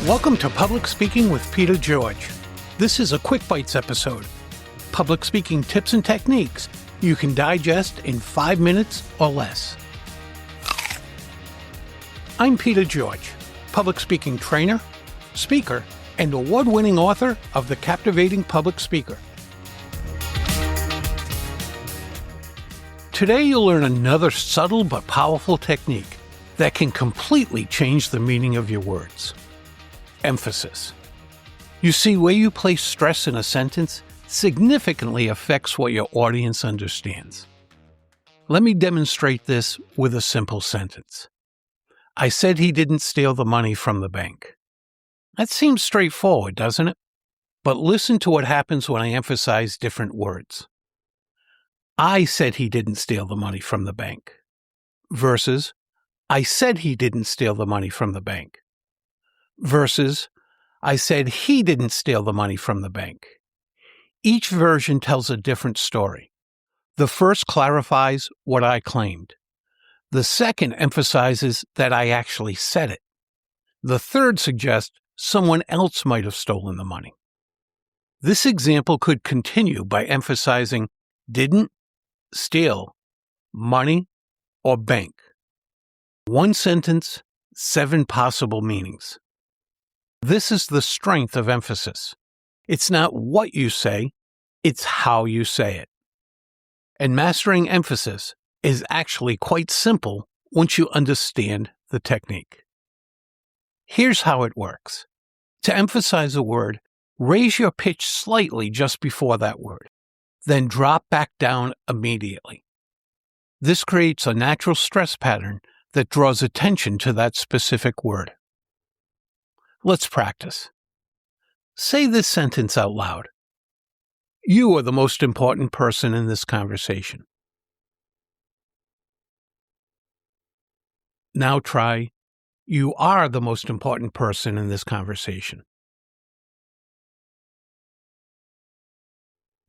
Welcome to Public Speaking with Peter George. This is a Quick Bites episode. Public speaking tips and techniques you can digest in 5 minutes or less. I'm Peter George, public speaking trainer, speaker, and award-winning author of The Captivating Public Speaker. Today you'll learn another subtle but powerful technique that can completely change the meaning of your words. Emphasis. You see, where you place stress in a sentence significantly affects what your audience understands. Let me demonstrate this with a simple sentence. I said he didn't steal the money from the bank. That seems straightforward, doesn't it? But listen to what happens when I emphasize different words. I said he didn't steal the money from the bank versus I said he didn't steal the money from the bank versus I said he didn't steal the money from the bank. Each version tells a different story. The first clarifies what I claimed. The second emphasizes that I actually said it. The third suggests someone else might have stolen the money. This example could continue by emphasizing didn't, steal, money, or bank. One sentence, 7 possible meanings. This is the strength of emphasis. It's not what you say, it's how you say it. And mastering emphasis is actually quite simple once you understand the technique. Here's how it works. To emphasize a word, raise your pitch slightly just before that word, then drop back down immediately. This creates a natural stress pattern that draws attention to that specific word. Let's practice. Say this sentence out loud. You are the most important person in this conversation. Now try, you are the most important person in this conversation.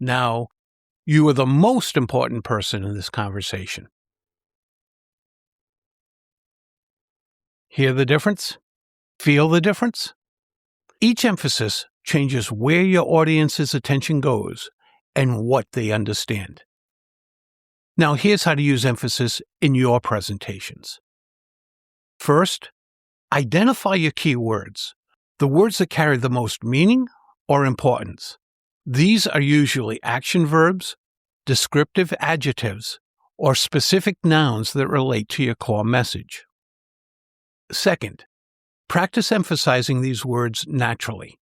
Now, you are the most important person in this conversation. Hear the difference? Feel the difference? Each emphasis changes where your audience's attention goes and what they understand. Now here's how to use emphasis in your presentations. First, identify your key words, the words that carry the most meaning or importance. These are usually action verbs, descriptive adjectives, or specific nouns that relate to your core message. Second, practice emphasizing these words naturally.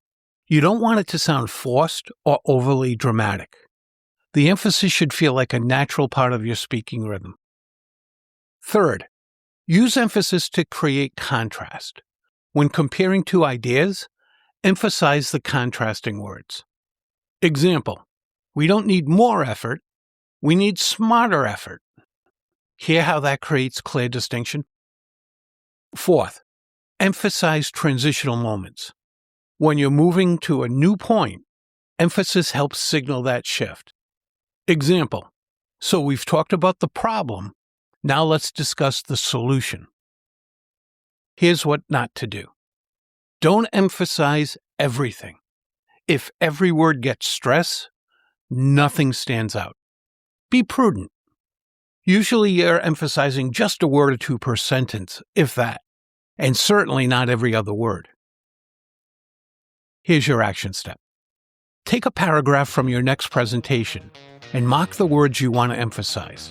You don't want it to sound forced or overly dramatic. The emphasis should feel like a natural part of your speaking rhythm. Third, use emphasis to create contrast. When comparing two ideas, emphasize the contrasting words. Example, we don't need more effort, we need smarter effort. Hear how that creates clear distinction? Fourth, emphasize transitional moments. When you're moving to a new point, emphasis helps signal that shift. Example, so we've talked about the problem, now let's discuss the solution. Here's what not to do. Don't emphasize everything. If every word gets stress, nothing stands out. Be prudent. Usually you're emphasizing just a word or two per sentence, if that, and certainly not every other word. Here's your action step. Take a paragraph from your next presentation and mark the words you want to emphasize.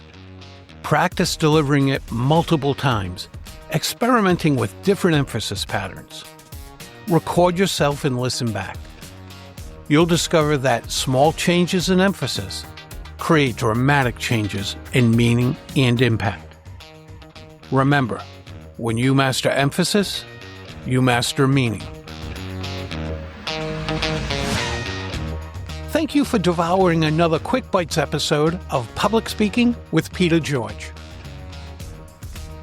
Practice delivering it multiple times, experimenting with different emphasis patterns. Record yourself and listen back. You'll discover that small changes in emphasis create dramatic changes in meaning and impact. Remember, when you master emphasis, you master meaning. Thank you for devouring another Quick Bites episode of Public Speaking with Peter George.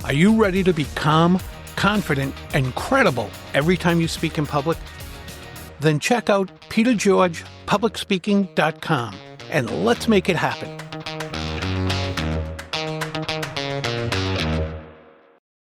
Are you ready to be calm, confident, and credible every time you speak in public? Then check out petergeorgepublicspeaking.com and let's make it happen.